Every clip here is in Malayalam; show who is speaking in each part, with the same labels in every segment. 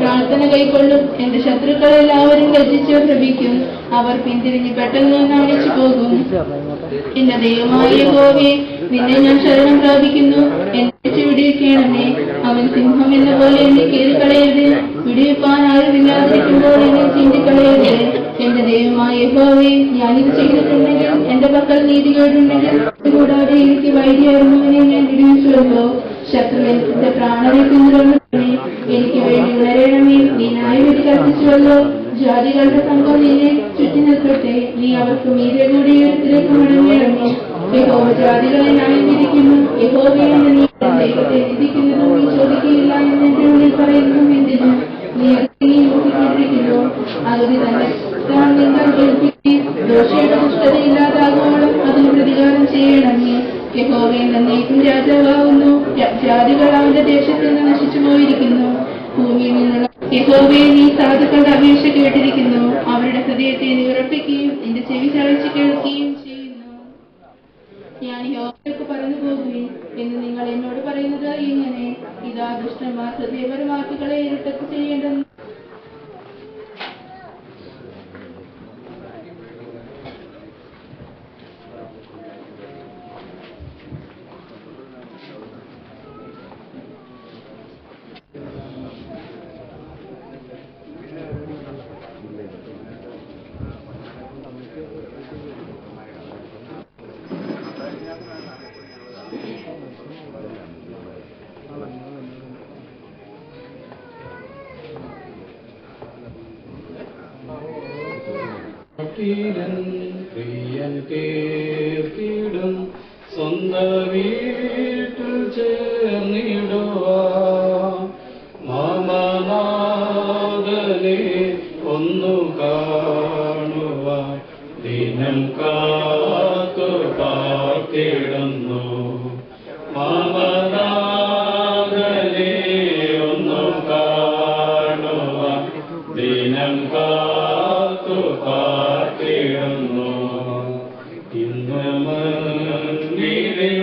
Speaker 1: പ്രാർത്ഥന കൈക്കൊള്ളും. എന്റെ ശത്രുക്കൾ എല്ലാവരും ലജ്ജിച്ചു ഭ്രമിക്കും. അവർ പിന്തിരിഞ്ഞ് പെട്ടെന്ന് നാണിച്ചു പോകും. എന്റെ ദൈവമായ യഹോവേ, നിന്നെ ഞാൻ ശരണം പ്രാപിക്കുന്നു. എന്നെ വിടിയിക്കണമേ. അവൻ സിംഹം എന്ന പോലെ എന്നെ കീറിക്കളയരുത്. വിടിയിപ്പാൻ ആരുമില്ലാതിരിക്കുമ്പോൾ എന്നെ ചീന്തിക്കളയരുത്. എന്റെ ദൈവമായ യഹോവേ, ഞാനിത് ചെയ്തിട്ടുണ്ടെങ്കിൽ, എന്റെ പക്കൽ നീതികേടുണ്ടെങ്കിൽ, കൂടാതെ എനിക്ക് വൈദ്യായിരുന്നവനെ ഞാൻ വിടിയിച്ചുവല്ലോ. ശത്രുവിന്റെ പ്രാണനെ പിന്തുടർന്നേ. എനിക്ക് വേണ്ടി ഉണരണമേ. നീ ന്യായവിധി കൽപ്പിച്ചുവല്ലോ. ജാതികളുടെ സംഘം നിന്നെ ചുറ്റി നിൽക്കട്ടെ. നീ അവർക്ക് മീതെ കൂടി ഉയരത്തിലേക്ക് മടങ്ങിയിറങ്ങി. യഹോവ ജാതികളെ ന്യായം വിധിക്കുന്നു. യഹോവയെന്ന് നീ ദൈവത്തെ വിധിക്കുന്നതും നീ ചോദിക്കുകയില്ല എന്ന് എന്റെ ഉള്ളിൽ പറയുന്നതും എന്തിനു? നീ നോക്കിക്കൊണ്ടിരിക്കുന്നു. അഗതി തന്നെ നിങ്ങൾ കേൾപ്പിക്കുകയും ദോഷിയുടെ ദുഷ്ടതയില്ലാതാകുമ്പോഴും അതിന് പ്രതികാരം ചെയ്യണമേ. യഹോവയെ നന്നേക്കും രാജാവാകുന്നു. ജാതികൾ അവന്റെ ദേശത്ത് നിന്ന് നശിച്ചു പോയിരിക്കുന്നു. ഭൂമിയിൽ നിന്നുള്ള യഹോവയെ നീ സാധുക്കളുടെ അപേക്ഷ കേട്ടിരിക്കുന്നു. അവരുടെ ഹൃദയത്തെ നീ ഉറപ്പിക്കുകയും നിന്റെ ചെവി ചാഴ്ച കേൾക്കുകയും ചെയ്യുന്നു. ഞാൻ യഹോവയ്ക്ക് പറഞ്ഞു പോകുകയും എന്ന് നിങ്ങൾ എന്നോട് പറയുന്നത് ഇങ്ങനെ: ഇതാ ദുഷ്ടന്മാർ ഹൃദയപരമാക്കുകളെ ഇരുട്ടത്ത് ചെയ്യേണ്ടെന്ന്
Speaker 2: പ്രിയൻ കേർത്തിടും സ്വന്ത വീട്ടിൽ ചേർന്നിടുവാൻ മാമനാഥനെ ഒന്നു കാണുവാൻ ദിനം കാത്തു പാർത്തിടുന്നു. മാമനാഥനെ ഒന്നു കാണുവാൻ ദിനം കാത്തു പാർത്തിടുന്നു. ഇന്ന് മണ്ണിലെ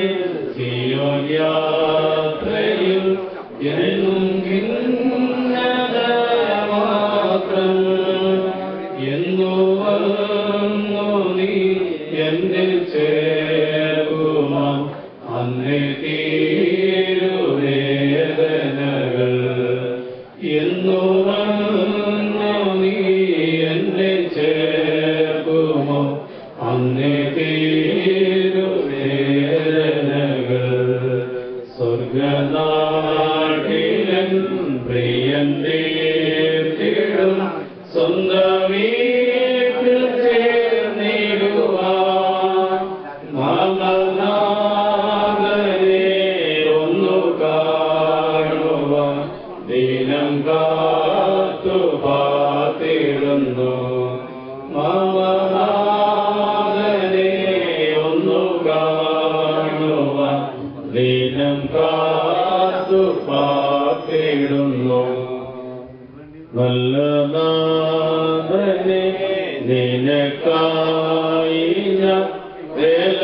Speaker 2: സിയോൻ യാത്രയിൽ എന്നും ഭിന്നത മാത്രം. എന്നു വന്നു നീ എന്നിൽ ചേർക്കുമാ അന്നേ തീരുവേദനകൾ. എന്നു വന്നു നീ എന്നെ ചേർക്കുമോ അന്നേ തീരുവേദനകൾ. സ്വർഗനാട്ടിലൻ പ്രിയൻ തീർത്തിടും സ്വന്ത വീട്ടിൽ ചേർന്നിടുവാൻ മാമനാഥനെ ഒന്നു കാണുവാൻ ദിനം കാത്തു പാർത്തിടുന്നു. മാമനാഥനെ ഒന്നു കാണുവാൻ ദിനം കാത്തു പാർത്തിടുന്നു. നല്ല നാഥനെ നിനക്കായി ഞാൻ വേല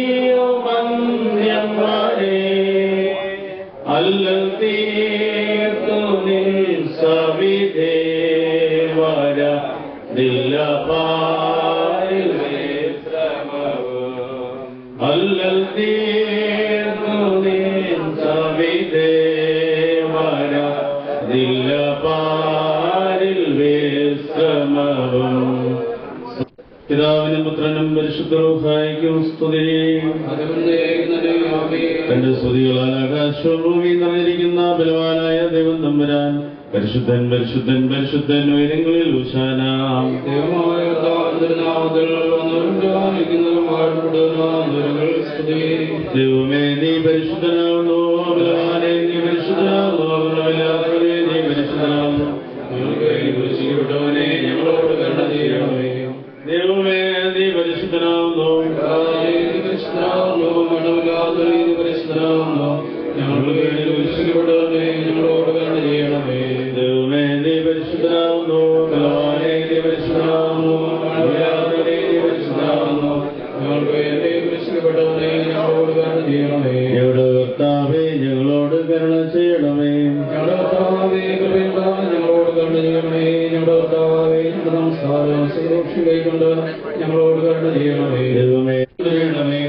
Speaker 2: ചെയ്യുമന്യം വരെ. അല്ല തീർത്തു നിൻ സവിധേ വര നില്ല പാരിൽ ശ്രമവും. അല്ലൽ തീർത്തു നിൻ സവിധേ വര നില്ല പാരിൽ വിശ്രമവും. പിതാ പിതാവിനും പുത്രനും പരിശുദ്ധ റൂഹായിക്കും സ്തുതി. തന്റെ സ്തുതികളാൽ ആകാശവും ഭൂമിയും നിറഞ്ഞിരിക്കുന്ന ബലവാനായ ദൈവം തമ്പുരാൻ പരിശുദ്ധൻ പരിശുദ്ധൻ പരിശുദ്ധൻ ഉയരങ്ങളിൽ ഹോശാന. ദൈവമേ നീ പരിശുദ്ധനാവുന്നു, ബലവാനെ നീ പരിശുദ്ധനാവുന്നു, നീ പരിശുദ്ധനാവുന്നു. ഞങ്ങളോട് കരുണ ചെയ്യണമേ. ദൈവമേ നീ പരിശുദ്ധനാവുന്നു, പരിശുദ്ധനാവുന്നു. ഞങ്ങളുടെ ഞങ്ങളോട് കരുണ ചെയ്യണമേ. ദൈവമേ നീ പരിശുദ്ധനാവുന്നു, ബലവാനെ നീ പരിശുദ്ധനാവുന്നു, നീ പരിശുദ്ധനാവുന്നു. ഞങ്ങളുടെ രക്ഷിക്കപ്പെട്ടവനെ ഞങ്ങളോട് കരുണ ചെയ്യണമേ. ഞങ്ങളുടെ കർത്താവേ ഞങ്ങളോട് കരുണ ചെയ്യണമേ. ഞങ്ങളുടെ കർത്താവേ ഞങ്ങളോട് കരുണ ചെയ്യണമേ. ഞങ്ങളുടെ കർത്താവേ ഞങ്ങളുടെ നമസ്കാരം സുരക്ഷിതകൊണ്ട് ഞങ്ങളോട് കരുണ ചെയ്യണമേ. ദൈവമേ ചെയ്യണമേ.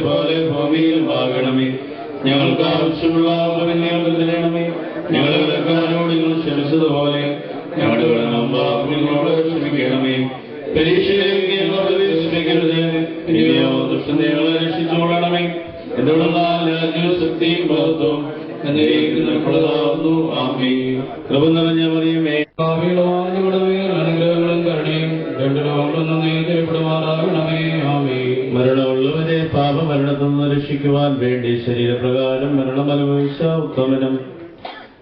Speaker 2: പോലെ ഭൂമിയിൽ ആകണമേ. ഞങ്ങൾക്ക് ആവശ്യമുള്ള ഞങ്ങൾക്ക് തരണമേ. ഞങ്ങളുടെ കടക്കാരോട് നിങ്ങൾ ക്ഷമിച്ചതുപോലെ ഞങ്ങളുടെ കടങ്ങളോട് ക്ഷമിക്കണമേ. പരീക്ഷയിലേക്ക് ഞങ്ങളോട് ശ്രമിക്കരുത്. ഇനിയോ ദുഷ്ടതകളെ രക്ഷിച്ചുകൊള്ളണമേ. എന്തുകൊണ്ടെന്നാൽ രാജ്യവും ശക്തിയും മഹത്വവും എന്നേക്കുള്ളതാകുന്നു. ആമേൻ. കൃപ നിറഞ്ഞ മറിയമേ, ഞങ്ങളുടെ മേൽ അനുഗ്രഹങ്ങളും കരുണയും രണ്ടു ലോകങ്ങളും നേരിടപ്പെടുമാറാകണമേ. ആമേൻ. മരണമുള്ളവരെ പാപമരണത്തിൽ നിന്ന് രക്ഷിക്കുവാൻ വേണ്ടി ശരീരപ്രകാരം മരണം അനുഭവിച്ച ഉത്തമനും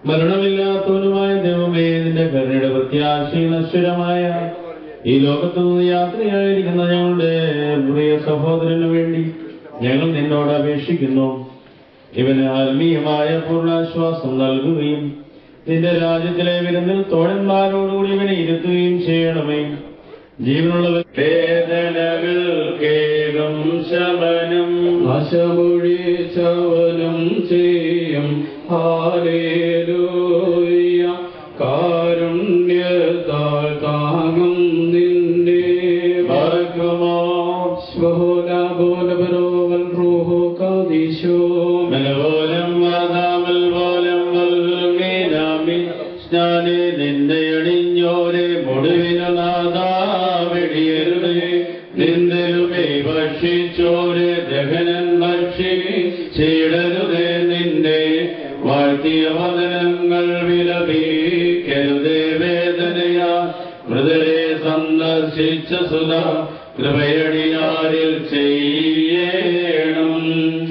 Speaker 2: മരണമില്ലാത്തവനുമായ ദൈവമേ, നിന്റെ കരുണയുടെ പ്രത്യാശയിൽ നശ്വരമായ ഈ ലോകത്തു നിന്ന് യാത്രയായിരിക്കുന്ന ഞങ്ങളുടെ പ്രിയ സഹോദരന് വേണ്ടി ഞങ്ങൾ നിന്നോട് അപേക്ഷിക്കുന്നു. ഇവന് ആത്മീയമായ പൂർണ്ണാശ്വാസം നൽകുകയും നിന്റെ രാജ്യത്തിലെ വിരുന്നിൽ തോഴന്മാരോടുകൂടി ഇവനെ ഇരുത്തുകയും ചെയ്യണമേ. ജീവനുള്ളവർ വേദനകൾ കേടും ശമനം നാശമൊഴിച്ചവനും ചെയ്യും. ഹല്ലേലൂയ. കാരുണ്യത്താൽ താങ്ങും നിന്റെ ഭാഗ്യമോ ബോലബരോവൽ റൂഹോ കാദീശോ മലപോലം വാദാമൽ പോലം വൽമീനാമി സ്നാനെ നിന്നെ അണിഞ്ഞോരെ മുടിവിനു നാദാ വെടിയരുതേ. നിന്ദരുമേ ഭക്ഷിച്ചോരെ ദഹനൻ ഭക്ഷിച്ചിടരുതേ. നിന്റെ വാഴ്ത്തിയ വദനങ്ങൾ വിലപിക്കരുതേ. വേദനയാ മൃതരെ സന്ദർശിച്ച സുധാ കൃപയടിയാരിൽ ചെയ്യണം.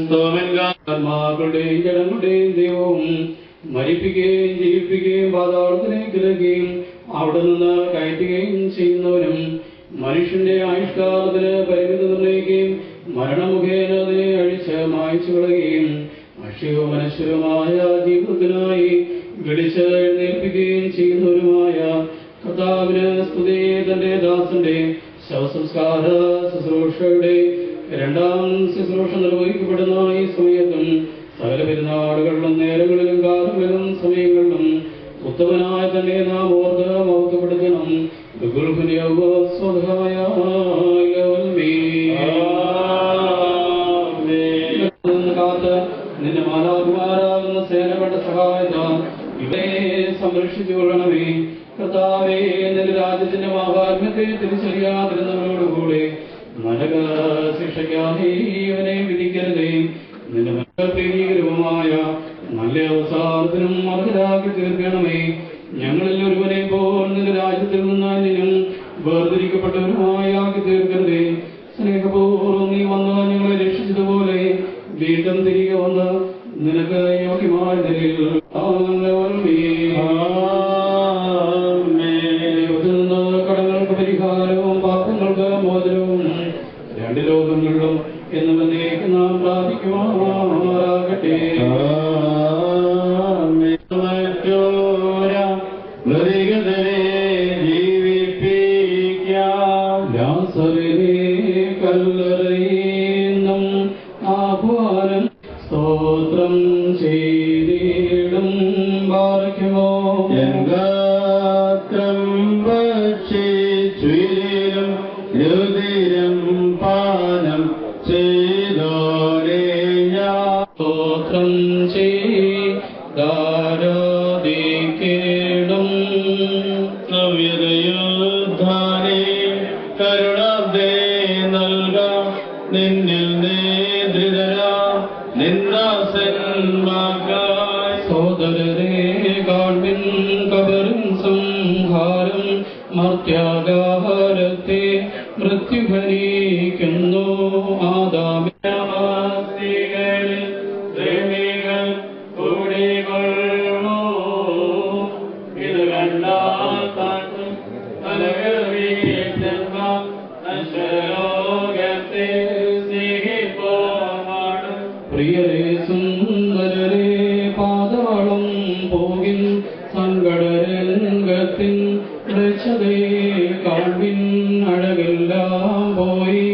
Speaker 2: സ്തോമന്മാരുടെയും ജനങ്ങളുടെയും ദൈവവും മരിപ്പിക്കുകയും ജീവിപ്പിക്കുകയും പാതാളത്തിലേക്ക് ഇറക്കുകയും അവിടെ നിന്ന് കയറ്റുകയും ചെയ്യുന്നവനും മനുഷ്യന്റെ ആയുഷ്കാലത്തിന് പരിമിതി നിർണ്ണയിക്കുകയും മരണമുഖേന അതിനെ അഴിച്ച് മായ്ച്ചു കളയുകയും അക്ഷയവും അനശ്വരമായ ജീവിതത്തിനായി വിളിച്ച് എഴുന്നേൽപ്പിക്കുകയും ചെയ്യുന്നവരുമായ കർത്താവിന് സ്തുതി. തന്റെ ദാസന്റെ ശവസംസ്കാര ശുശ്രൂഷയുടെ രണ്ടാം ശുശ്രൂഷ നിർവഹിക്കപ്പെടുന്ന ഈ സമയത്തും സകല പെരുന്നാളുകളിലും നേരങ്ങളിലും കാലങ്ങളിലും സമയങ്ങളിലും ഉത്തമനായ തന്നെ നാം ഓർത്ത് മഹത്വപ്പെടുത്തണം. കാത്ത് നിന്റെ മാതാകുമാരാകുന്ന സേനകളുടെ സഹായത്താൽ ഇവയെ സംരക്ഷിച്ചു കൊള്ളണമേ. കർത്താവേ, നിന്റെ രാജ്യത്തിന്റെ മാഹാത്മ്യത്തെ തിരിച്ചറിയാതിരുന്നവരോടുകൂടെ നരക ശിക്ഷയ്ക്കാതെ ഇവനെ വിധിക്കരുതേ. നിന്റെ പ്രീതികരവുമായ നല്ല അവസാനത്തിനും അർഹരാക്കി തീർക്കണമേ. ഞങ്ങളിൽ ഒരുവനെ പോൽ നിന്റെ രാജ്യത്തിൽ നിന്നും വേർതിരിക്കപ്പെട്ടവരുമായി ആക്കി തീർക്കരുതേ. സ്നേഹപൂർവ്വം നീ വന്ന് ഞങ്ങളെ രക്ഷിച്ചതുപോലെ വീണ്ടും തിരികെ വന്ന് നിനക്ക് യോഗ്യമായ നിലയിൽ കടങ്ങൾക്ക് പരിഹാരവും പാപങ്ങൾക്ക് മോചനവും രണ്ട് ലോകങ്ങളിലും എന്നവന്നേക്ക് നാം പ്രാർത്ഥിക്കുമാറാകട്ടെ. കല്ലറയുന്നും ആഹ്വാനം സ്തോത്രം ചെയ്തിടും പാർക്കുമോ ഭക്ഷിച്ചും രുതിരം പാനം ചെയ്തോരേ സ്തോത്രം ചെയ്താരാധിക്കേണം. നവ്യതയുദ്ധാനേ കരുണാബ്ദേ നൽകാം നിന്നിൽ നേതൃതരാ നിന്ദാസന്മാർക്കായി.
Speaker 3: സോദരരെ കാൺമിൻ കബറും സംഹാരം മർത്യാകാരത്തെ മൃത്യുഭരിക്കുന്നു.
Speaker 2: ആദാമികളിൽ പ്രേമികൾ കൂടികൊള്ളുന്നു. ഇത് കണ്ടാൽ താഴ്ത്തും തലകീഴ്ചന്മാർ നശ്വരലോകത്തെ സ്നേഹിപ്പോമാണ്.
Speaker 3: പ്രിയരെ സുന്ദരരെ പാതാളം പോകിൻ സങ്കടരംഗത്തിൻ രക്ഷതയെ കാൺമിൻ. അഴകെല്ലാം പോയി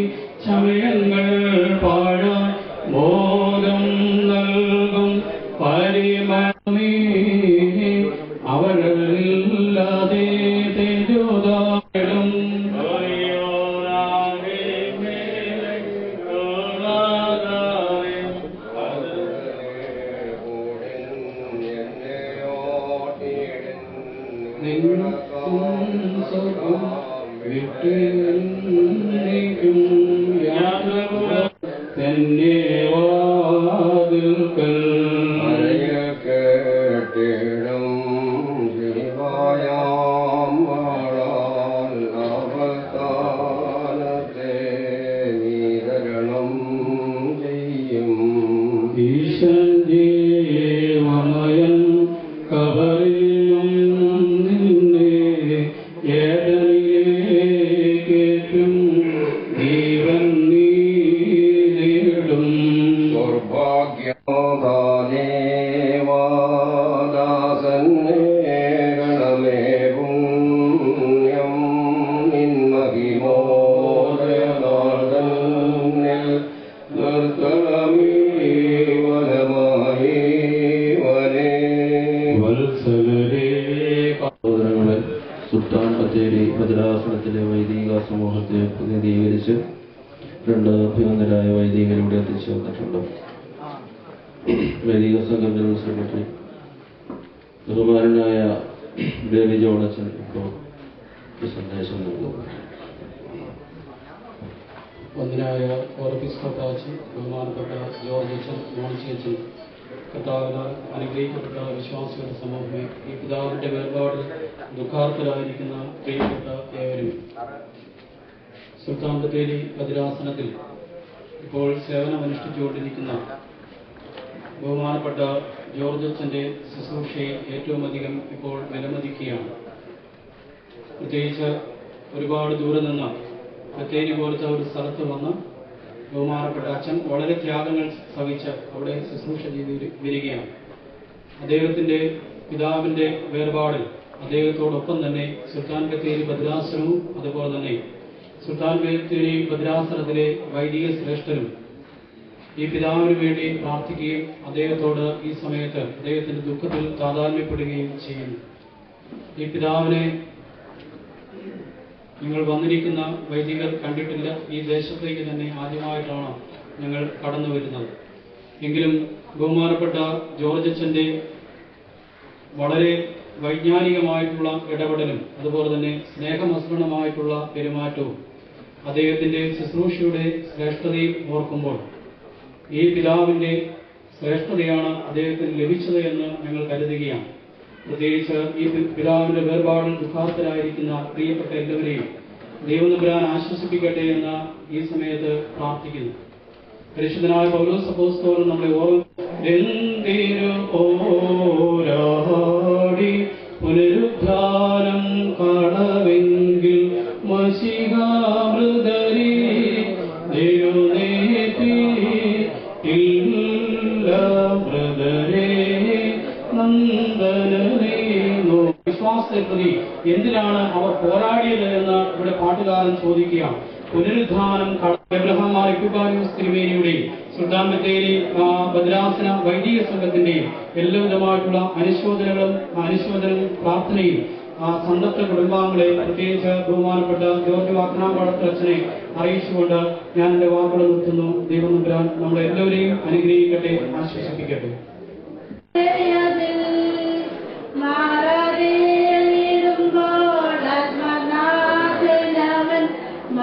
Speaker 3: ചമയങ്ങൾ പാഴാൻ ബോധം നൽകും പരിമളമേ. അവരില്ലാതെ തേജോദാരം വിട്ടേക്കും തന്നെ വാതിൽക്കൽ
Speaker 4: കേട്ടിടും ശിവായാം വാഴാൽ അവസ്ഥാനത്തെ നീതരണം ചെയ്യും.
Speaker 3: ഈശൻ കബറിലും നിന്നെ ഏതനിലേക്കേറ്റും ജീവൻ നീ നേടും.
Speaker 4: സൗഭാഗ്യദാസന്നേ ഗണമേ പുണ്യം നിന്മഹിമോദയനാഥന്നിൽ നിർത്തണമേ വനമായി വനേ.
Speaker 3: വത്സലരേ സഹോദരങ്ങളെ, സുൽത്താൻ ബത്തേരി ഭദ്രാസനത്തിലെ വൈദിക സമൂഹത്തെ പ്രതിനിധീകരിച്ച് 2 അഭിനന്ദരായ വൈദികരുടെ എത്തിച്ചേർന്നിട്ടുണ്ട്. വൈദിക സംഘം ജനറൽ സെക്രട്ടറി ബഹുമാനായ ബേബി ജോണച്ചൻ ഇപ്പോൾ സന്ദേശം നൽകുന്നു.
Speaker 5: വന്ദനായ ഓർപ്പിസ്കോപ്പാച്ചൻ, ബഹുമാനപ്പെട്ട ജോർജ് അച്ഛൻ, മോണിച്ചി അച്ഛൻ, കർത്താവിനാൽ അനുഗ്രഹിക്കപ്പെട്ട വിശ്വാസികളുടെ സമൂഹമേ, ഈ പിതാവിന്റെ വേർപാടിൽ ദുഃഖാർത്തരായിരിക്കുന്ന പ്രിയപ്പെട്ട ഏവരും, സുൽത്താൻ ബത്തേരി ഭദ്രാസനത്തിൽ ഇപ്പോൾ സേവനമനുഷ്ഠിച്ചുകൊണ്ടിരിക്കുന്ന ബഹുമാനപ്പെട്ട ജോർജ് അച്ഛൻ്റെ ശുശ്രൂഷയെ ഏറ്റവും അധികം ഇപ്പോൾ വിലമതിക്കുകയാണ്. പ്രത്യേകിച്ച് ഒരുപാട് ദൂരെ നിന്ന് ബത്തേരി പോലത്തെ ഒരു സ്ഥലത്ത് വന്ന് ബഹുമാനപ്പെട്ട അച്ഛൻ വളരെ ത്യാഗങ്ങൾ സഹിച്ച് അവിടെ ശുശ്രൂഷ ചെയ്ത് വരികയാണ്. അദ്ദേഹത്തിൻ്റെ പിതാവിൻ്റെ വേർപാടിൽ അദ്ദേഹത്തോടൊപ്പം തന്നെ സുൽത്താൻ ബത്തേരി ഭദ്രാസനവും അതുപോലെ തന്നെ സുൽത്താൻ ബത്തേരി ഭദ്രാസനത്തിലെ വൈദിക ശ്രേഷ്ഠരും ഈ പിതാവിന് വേണ്ടി പ്രാർത്ഥിക്കുകയും അദ്ദേഹത്തോട് ഈ സമയത്ത് അദ്ദേഹത്തിൻ്റെ ദുഃഖത്തിൽ താതാത്മ്യപ്പെടുകയും ചെയ്യുന്നു. ഈ പിതാവിനെ നിങ്ങൾ വന്നിരിക്കുന്ന വൈദികർ കണ്ടിട്ടില്ല. ഈ ദേശത്തേക്ക് തന്നെ ആദ്യമായിട്ടാണ് ഞങ്ങൾ കടന്നു വരുന്നത്. എങ്കിലും ബഹുമാനപ്പെട്ട ജോർജ് അച്ഛൻ്റെ വളരെ വൈജ്ഞാനികമായിട്ടുള്ള ഇടപെടലും അതുപോലെ തന്നെ സ്നേഹമസൃണമായിട്ടുള്ള പെരുമാറ്റവും അദ്ദേഹത്തിൻ്റെ ശുശ്രൂഷയുടെ ശ്രേഷ്ഠതയും ഓർക്കുമ്പോൾ ഈ പിതാവിൻ്റെ ശ്രേഷ്ഠതയാണ് അദ്ദേഹത്തിന് ലഭിച്ചത് എന്ന് ഞങ്ങൾ കരുതുകയാണ്. പ്രത്യേകിച്ച് ഈ പിതാവിന്റെ വേർപാടിൽ ദുഃഖാർത്തരായിരിക്കുന്ന പ്രിയപ്പെട്ട എല്ലാവരെയും ദൈവനമ്പുരാൻ ആശ്വസിപ്പിക്കട്ടെ എന്ന് ഈ സമയത്ത് പ്രാർത്ഥിക്കുന്നു. പരിശുദ്ധനായ പൗലോസ് അപ്പോസ്തലൻ നമ്മളെ പോരാടി പുനരുദ്ധാനം കാണവെങ്കിൽ മശിഹാമൃതരെ എഴുന്നേറ്റി മൃതരെ നന്ദനരെ. വിശ്വാസത്തെ പ്രതി എന്തിനാണ് അവർ പോരാടിയത് എന്ന് ഇവിടെ പാട്ടുകാരൻ ചോദിക്കുകയാണ്. പുനരുദ്ധാനം എബ്രഹാം ഇക്കുബാനൂസ് തിരുമേനിയുടെയും സുൽത്താൻ ബത്തേരി ഭദ്രാസന വൈദിക സംഘത്തിന്റെയും എല്ലാവിധമായിട്ടുള്ള അനുശോചനവും പ്രാർത്ഥനയും സന്തപ്ത കുടുംബാംഗങ്ങളെ പ്രത്യേകിച്ച് ബഹുമാനപ്പെട്ട ജോർജ് വാക്കനാമ്പഴത്തച്ഛനെ അറിയിച്ചുകൊണ്ട് ഞാൻ എന്റെ വാക്കുകൾ നിർത്തുന്നു. ദൈവം നമ്പുരാൻ നമ്മളെ എല്ലാവരെയും അനുഗ്രഹിക്കട്ടെ, ആശ്വസിപ്പിക്കട്ടെ.
Speaker 1: മാറാതെ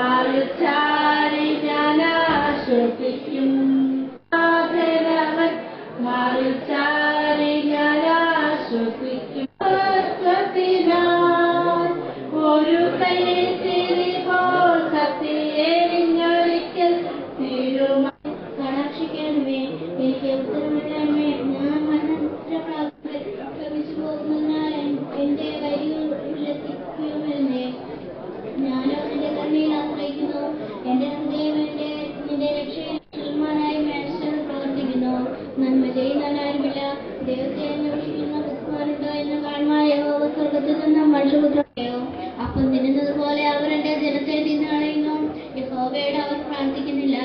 Speaker 1: മാറുച്ചാരി ഞാൻ ആശ്വസിക്കും. മാറുച്ചാരി ഞാൻ ആശ്വസിക്കും. ഒരു കൈത്തിരി പോൽ കത്തിയെരിഞ്ഞൊരിക്കൽ കടാക്ഷിക്കണമേ, എനിക്ക് ഉത്തരമില്ലാമേ. ഞാൻ മനസ്സിലാവിച്ചു പോകുന്നതിനാൽ എന്റെ വരികളിലെത്തിക്കുമെന്നേ. ഞാനോ നിന്റെ കണ്ണിൽ ആശ്രയിക്കുന്നു. എന്റെ ഹൃദയം നിന്റെ രക്ഷകനായി മനുഷ്യർ പ്രവർത്തിക്കുന്നു. നന്മ ചെയ്യുന്നവനാരുമില്ല. ദൈവത്തെ അന്വേഷിക്കുന്ന ബുദ്ധിമാരുണ്ടോ എന്ന് കാണുവാൻ യഹോവ സ്വർഗ്ഗത്തിൽ നിന്ന് മനുഷ്യപുത്രയോ. അപ്പം തിന്നുന്നത് പോലെ അവർ എന്റെ ജനത്തെ തിന്നളയുന്നു. യഹോവയോട് അവർ പ്രാർത്ഥിക്കുന്നില്ല.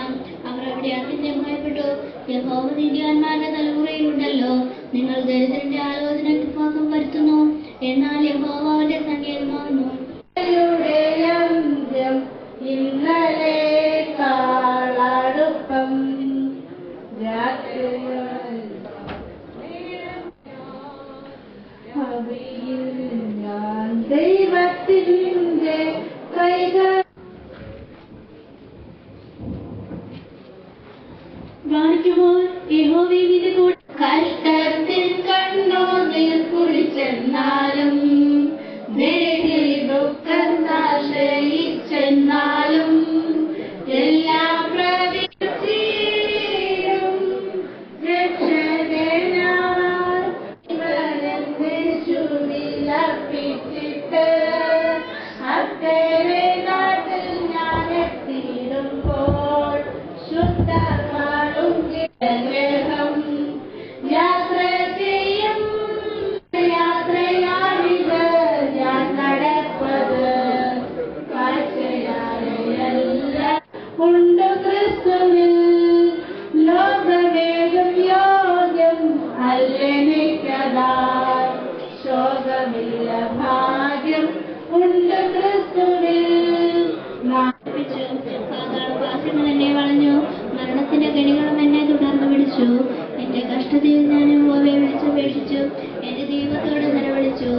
Speaker 1: അവർ അവിടെ അത്യന്തമായപ്പെട്ടു. യഹോവ നീതിമാന്മാരുടെ തലമുറയിലുണ്ടല്ലോ. നിങ്ങൾ ദരിദ്രന്റെ ആലോചനയ്ക്ക് ഭംഗം വരുത്തുന്നു, എന്നാൽ യഹോവ അവന്റെ സങ്കേതമാകുന്നു. ഇന്നലെ കാളടുപ്പം ഞാൻ ദൈവത്തിന്റെ കൈകൾ വായിക്കുമ്പോൾ യഹോവയുടെ കൂടെ കഷ്ടത്തിൽ കണ്ണോതിൽ കുളിച്ചെന്നാലും ാശ്രയിച്ചെന്നാലും എല്ലാം പ്രവീക്ഷയും രക്ഷകനാർപ്പിച്ചിട്ട് അക്കരെ നാട്ടിൽ ഞാൻ എത്തിയിടുമ്പോൾ ശുദ്ധമാളും ഗ്രഹം യാത്ര ചെയ്യും. യാത്രയാണിത് ഞാൻ നടപ്പത് കാഴ്ചയായല്ല ഉണ്ട് ക്രിസ്തുവിൽ. ലോകമേകും യോഗ്യം അല്ലെനിക്കതാ ശോകമില്ല ഭാഗ്യം ഉണ്ട് ക്രിസ്തുവിൽ. പാതാളവാസികൾ എന്നെ വളഞ്ഞു, മരണത്തിന്റെ കെണികളും എന്നെ തുടർന്ന് പിടിച്ചു. എന്റെ കഷ്ടതയിൽ ഞാൻ യഹോവയെ വിളിച്ചപേക്ഷിച്ചു, എന്റെ ദൈവത്തോട് നിലവിളിച്ചു.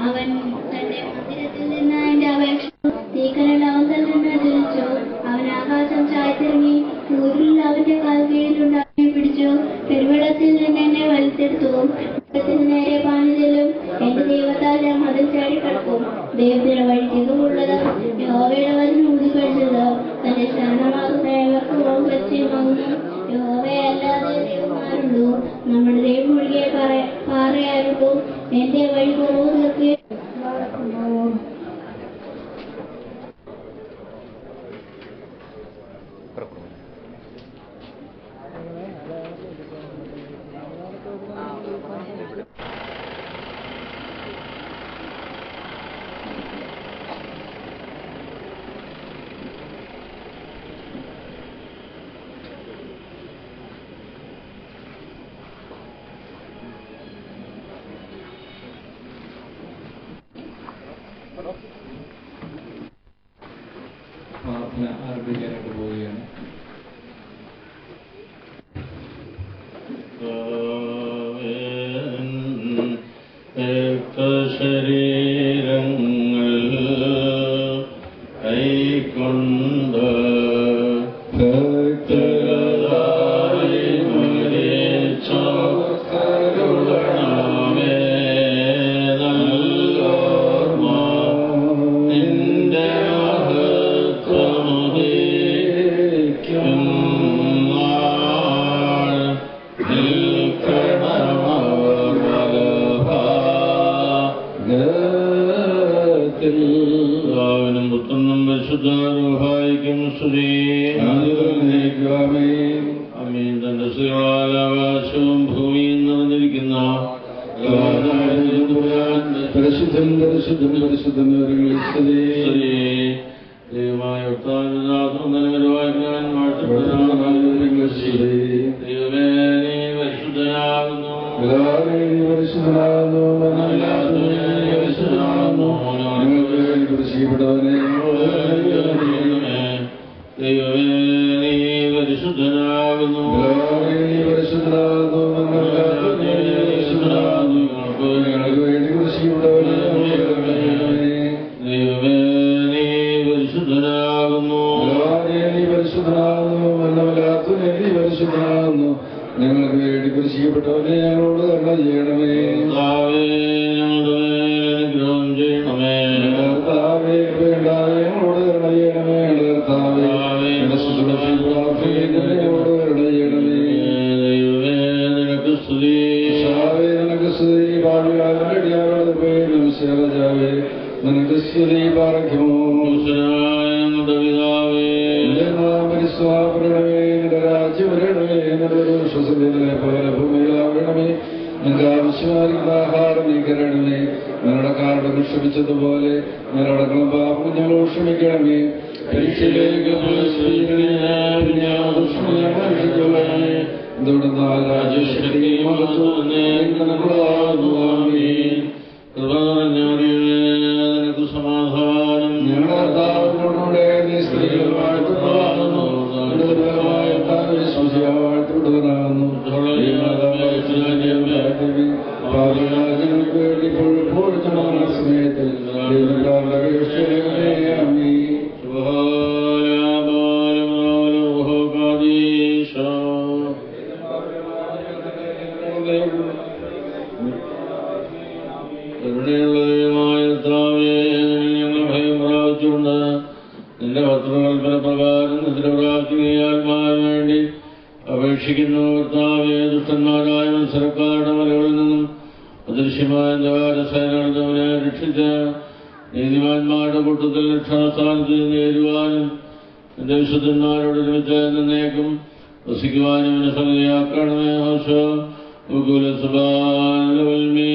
Speaker 1: അവൻ തന്റെ മന്ദിരത്തിൽ നിന്ന് എന്റെ അപേക്ഷ തീക്കനൽ അവന്തൽ നിന്ന് ജ്വലിച്ചു. അവൻ ആകാശം ചായത്തിറങ്ങി, ഊരിൽ അവന്റെ കാൽ കീഴിലുണ്ടാക്കി പിടിച്ചു. പെരുവെള്ളത്തിൽ നിന്ന് എന്നെ വലിച്ചെടുത്തു. ത്തിന് നേരെ പാഞ്ഞിലും എന്റെ ദൈവത്താൽ ഞാൻ മതിൽ ചാടിക്കടക്കും. ദൈവത്തിന്റെ വഴിക്കുള്ളത് യഹോവയുടെ വചനം ഊതിക്കഴിച്ചത് തന്റെ ശരണമാകുന്ന ഏവർക്കും ലക്ഷ്യമാകുന്നു. യഹോവയല്ലാതെ ദൈവമാരുള്ളൂ, നമ്മുടെ ദൈവം ഒഴികെ പാറയാരുള്ളൂ. എന്റെ വഴി പോകുന്നതൊക്കെ
Speaker 3: പ്രാർത്ഥന ആരംഭിക്കാനായിട്ട് പോവുകയാണ്.
Speaker 2: ശരീരങ്ങൾ കൈക്കൊണ്ട് ആകാശവും ഭൂമിയും നിറഞ്ഞിരിക്കുന്ന
Speaker 3: പരിശുദ്ധം പരിശുദ്ധം പരിശുദ്ധം
Speaker 2: ദൈവമായ ഒട്ടാനുവായി ഞാൻ ദൈവമേ നീ പരിശുദ്ധനാകുന്നു ദൈവമേ നീ പരിശുദ്ധനാകുന്നു
Speaker 3: ഞങ്ങൾക്ക് വേണ്ടി കൃഷിയുള്ളവരെ
Speaker 2: ദൈവമേ നീ പരിശുദ്ധനാകുന്നു
Speaker 3: നീ പരിശുദ്ധനാകുന്നു, മരണമില്ലാത്തവനെ നീ പരിശുദ്ധനാകുന്നു. ഞങ്ങൾക്ക് വേണ്ടി കുരിശിക്കപ്പെട്ടവനെ ഞങ്ങളോട് കരുണ ചെയ്യണമേ. കർത്താവേ, കൃപയുണ്ടായി ഞങ്ങളോട് കരുണ ചെയ്യണമേ. കർത്താവേ, ഞങ്ങളോട് കരുണ ചെയ്യണമേ. നിനക്ക് സ്തുതി. രാജാവേ, നിനക്ക് സ്തുതി. പാർക്കുമോ ഞങ്ങളുടെ പിതാവേ, പരിസ്വാപരണമേ, നിന്റെ രാജ്യം വരണമേ, നിന്റെ വിശ്വസനീയത്തിലെ പോലെ ഭൂമിയിലാവണമേ. നിന്റെ ആവശ്യമായിരിക്കുന്ന ആഹാരം നീ കരണമേ. ഞങ്ങളുടെ കാരുടെ ക്ഷമിച്ചതുപോലെ ഞങ്ങളുടെ പാപം ഞങ്ങൾ ക്ഷമിക്കണമേ. പരീക്ഷയിലേക്ക് എന്തുകൊണ്ടെന്നാൽ രാജ്യശക്തിയും നിനക്ക് സമാധാനം. ഞങ്ങളുടെ കർത്താവിനോടുകൂടെ നീ സ്ത്രീകൾ വാഴ്ത്തപ്പെടുന്നു, വാഴ്ത്തപ്പെടുന്നതാകുന്നു. ഞങ്ങൾക്ക് വേണ്ടി പോഴ്ചണ സമയത്തിൽ നിന്റെ പത്രകൽപ്പന പ്രകാരം നിന്റെ പ്രാർത്ഥികയാത്മാവിന് വേണ്ടി അപേക്ഷിക്കുന്നു. കർത്താവേ, ദുഷ്ടന്മാരായ മത്സരക്കാരുടെ മലകളിൽ നിന്നും അദൃശ്യമായ സേനകളെ രക്ഷിച്ച നീതിമാന്മാരുടെ കൂട്ടത്തിൽ രക്ഷാസ്ഥാനത്ത് നേരുവാനും എന്റെ വിശുദ്ധന്മാരോട് ഒരുമിച്ച് എന്നേക്കും വസിക്കുവാനും എന്നെ സംഗതിയാക്കണമേ. ഹോശോ ഗുലസുബാലവൽമീ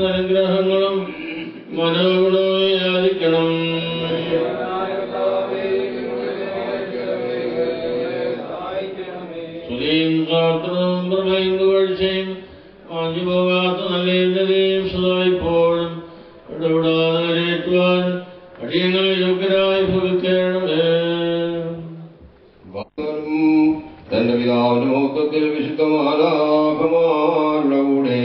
Speaker 3: അനുഗ്രഹങ്ങളും മനോഗുണവും യാചിക്കണം. സ്തുതിയും പ്രാർത്ഥനയും പ്രഭയും പുകഴ്ചയും മാഞ്ഞു പോകാത്ത നല്ല എന്നതയും സദായിപ്പോഴും ഇടപെടാതെ വരേറ്റുവാൻ അടിയങ്ങളെ യോഗ്യരായി ഭവിക്കണമേ.
Speaker 4: തന്റെ പിതാവിന്റെ മഹത്വത്തിൽ വിശുദ്ധമാലാഭമാരുടെ കൂടെ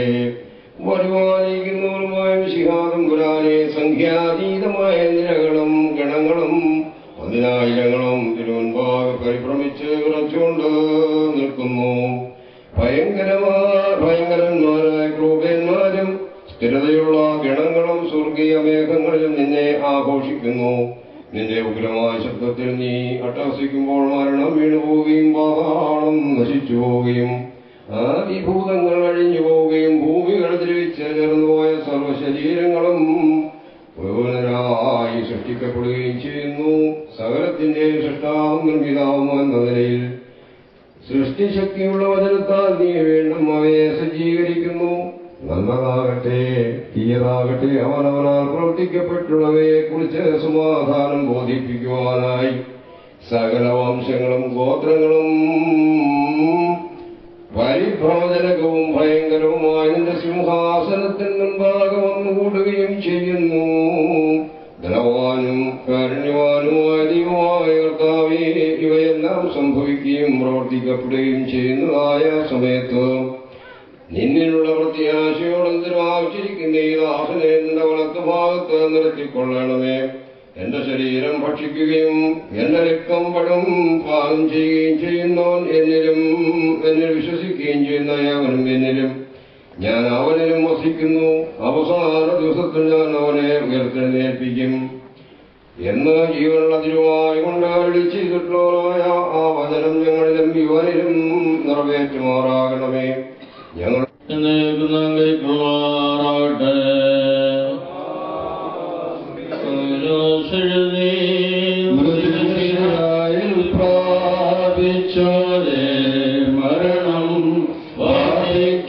Speaker 4: വരുവാനിരിക്കുന്നവരുമായ ശിഹാതമ്പുരാനെ സംഖ്യാതീതമായ നിരകളും ഗണങ്ങളും 10,000ങ്ങളും തിരുവൻപാകെ പരിഭ്രമിച്ച് വിറച്ചുകൊണ്ട് നിൽക്കുന്നു. ഭയങ്കരന്മാരായ ക്രൂപന്മാരും സ്ഥിരതയുള്ള ഗണങ്ങളും സ്വർഗീയ മേഘങ്ങളിലും നിന്നെ ആഘോഷിക്കുന്നു. നിന്റെ ഉഗ്രമായ ശബ്ദത്തിൽ നീ അട്ടഹസിക്കുമ്പോൾ മരണം വീണുപോവുകയും പാതാളം നശിച്ചു പോവുകയും ആദിഭൂതങ്ങൾ അഴിഞ്ഞു പോവുകയും ഭൂമികൾ ദ്രവിച്ച് ചേർന്നുപോയ സർവശരീരങ്ങളും പൂർണ്ണരായി സൃഷ്ടിക്കപ്പെടുകയും ചെയ്യുന്നു. സകലത്തിന്റെയും സൃഷ്ടാവും നിർമ്മിതാവും എന്ന നിലയിൽ സൃഷ്ടിശക്തിയുള്ള വചനത്താൽ നീ വീണ്ടും അവയെ സജ്ജീകരിക്കുന്നു. നല്ലതാകട്ടെ തീയതാകട്ടെ അവനവനാൽ പ്രവർത്തിക്കപ്പെട്ടുള്ളവയെ കുറിച്ച് സമാധാനം ബോധിപ്പിക്കുവാനായി സകല വംശങ്ങളും ഗോത്രങ്ങളും പരിഭ്രമജനകവും ഭയങ്കരവുമായ നിന്റെ സിംഹാസനത്തിന് മുൻപാകെ വന്നുകൂടുകയും ചെയ്യുന്നു. ധനവാനും കാരുണ്യവാനുമായ ദൈവമായ കർത്താവേ, ഇവയെല്ലാം സംഭവിക്കുകയും പ്രവർത്തിക്കപ്പെടുകയും ചെയ്യുന്നതായ സമയത്ത് നിന്നിലുള്ള പ്രത്യാശയോടൊന്നും ആവശ്യിക്കുന്ന ഈ ദാസനെ നിന്റെ വലത്തുഭാഗത്ത് നിർത്തിക്കൊള്ളണമേ. എന്റെ ശരീരം ഭക്ഷിക്കുകയും എന്റെ രക്തം പഴം പാനം ചെയ്യുകയും ചെയ്യുന്നവൻ എന്നിൽ വിശ്വസിക്കുകയും ചെയ്യുന്ന അവനും എന്നിലും ഞാൻ അവനിലും വസിക്കുന്നു. അവസാന ദിവസത്തിൽ ഞാൻ അവനെ ഉയർത്തെഴുന്നേൽപ്പിക്കും എന്ന് ജീവനുള്ള തിരുവായി കൊണ്ട് അരുളി ചെയ്തിട്ടുള്ളവരായ ആ വചനം ഞങ്ങളിലും ഇവനിലും നിറവേറ്റുമാറാകണമേ. ഞങ്ങൾ
Speaker 3: പ്രാപിച്ചോരെ മരണം വാദിക്കില്ലെന്നേവം